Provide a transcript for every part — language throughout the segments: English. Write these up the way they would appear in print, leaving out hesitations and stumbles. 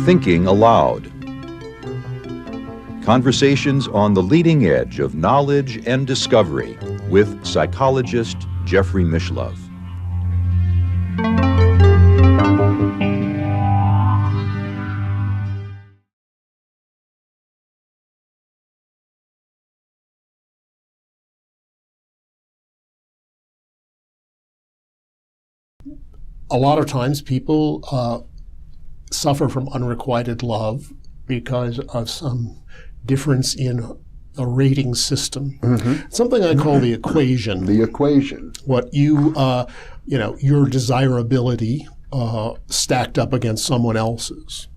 Thinking Aloud. Conversations on the leading edge of knowledge and discovery with psychologist Jeffrey Mishlove. A lot of times people suffer from unrequited love because of some difference in a rating system. Mm-hmm. Something I call the equation. The equation. What your desirability stacked up against someone else's.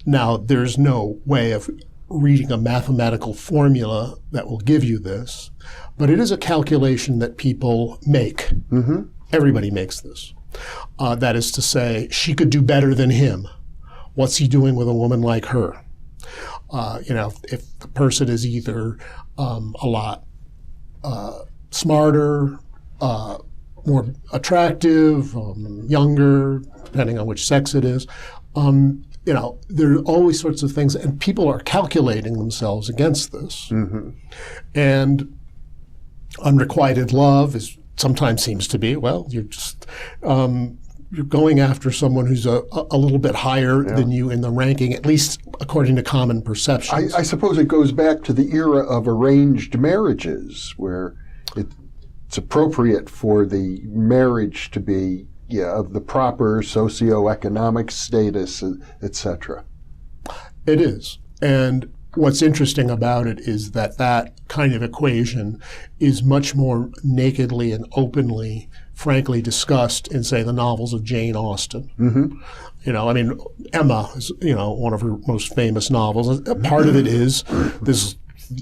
Now, there's no way of reading a mathematical formula that will give you this, but it is a calculation that people make. Mm-hmm. Everybody makes this. That is to say, she could do better than him. What's he doing with a woman like her? If the person is either a lot smarter, more attractive, younger, depending on which sex it is, there are always sorts of things, and people are calculating themselves against this. Mm-hmm. And unrequited love sometimes seems to be, well, you're just you're going after someone who's a little bit higher than you in the ranking, at least according to common perceptions. I suppose it goes back to the era of arranged marriages, where it's appropriate for the marriage to be of the proper socioeconomic status, etc. It is. And what's interesting about it is that kind of equation is much more nakedly and openly, frankly, discussed in, say, the novels of Jane Austen. Mm-hmm. Emma is, one of her most famous novels. Part of it is this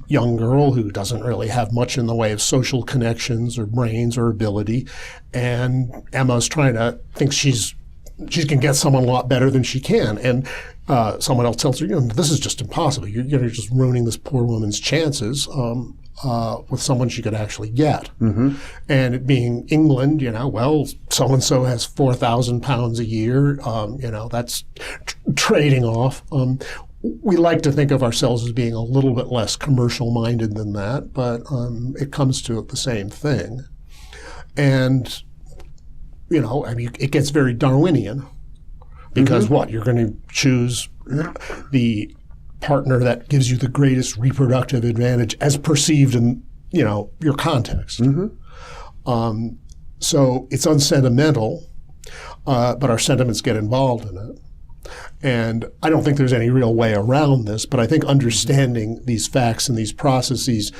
young girl who doesn't really have much in the way of social connections or brains or ability, and Emma's thinks she can get someone a lot better than she can, and someone else tells her, this is just impossible. You're just ruining this poor woman's chances with someone she could actually get. Mm-hmm. And it being England, so-and-so has 4,000 pounds a year. That's trading off. We like to think of ourselves as being a little bit less commercial-minded than that, but it comes to the same thing. And, it gets very Darwinian. Because mm-hmm. You're going to choose the partner that gives you the greatest reproductive advantage as perceived in, your context. Mm-hmm. So it's unsentimental, but our sentiments get involved in it. And I don't think there's any real way around this, but I think understanding these facts and these processes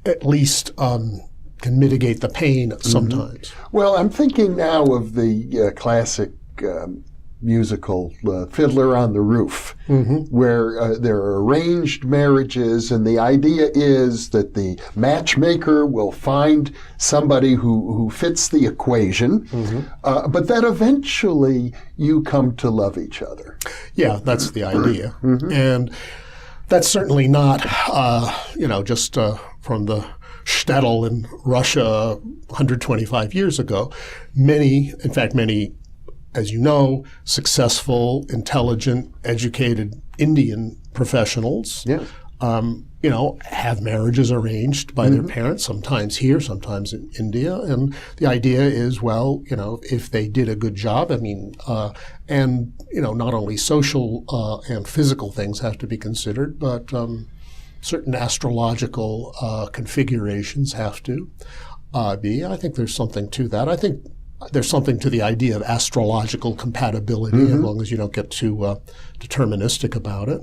at least can mitigate the pain sometimes. Mm-hmm. Well, I'm thinking now of the classic musical Fiddler on the Roof, mm-hmm. where there are arranged marriages, and the idea is that the matchmaker will find somebody who fits the equation, mm-hmm. But that eventually you come to love each other. Yeah, that's the idea. Mm-hmm. And that's certainly not, just from the shtetl in Russia 125 years ago. Many, as you know, successful, intelligent, educated Indian professionals, have marriages arranged by mm-hmm. their parents, sometimes here, sometimes in India. And the idea is, if they did a good job, and not only social and physical things have to be considered, but certain astrological configurations have to be. I think there's something to that. I think there's something to the idea of astrological compatibility, mm-hmm. as long as you don't get too deterministic about it.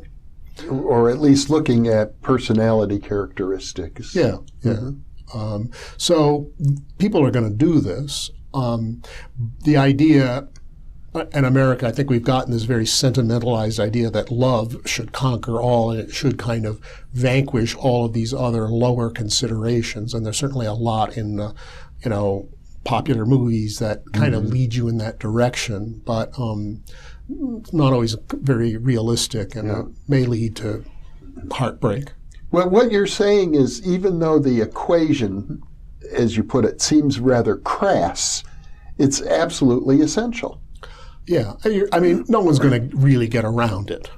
Or at least looking at personality characteristics. Yeah. Mm-hmm. So people are going to do this. The idea in America, I think we've gotten this very sentimentalized idea that love should conquer all, and it should kind of vanquish all of these other lower considerations. And there's certainly a lot in, popular movies that kind of lead you in that direction, but it's not always very realistic, and it may lead to heartbreak. Well, what you're saying is, even though the equation, as you put it, seems rather crass, It's absolutely essential. Yeah, I mean, no one's going to really get around it.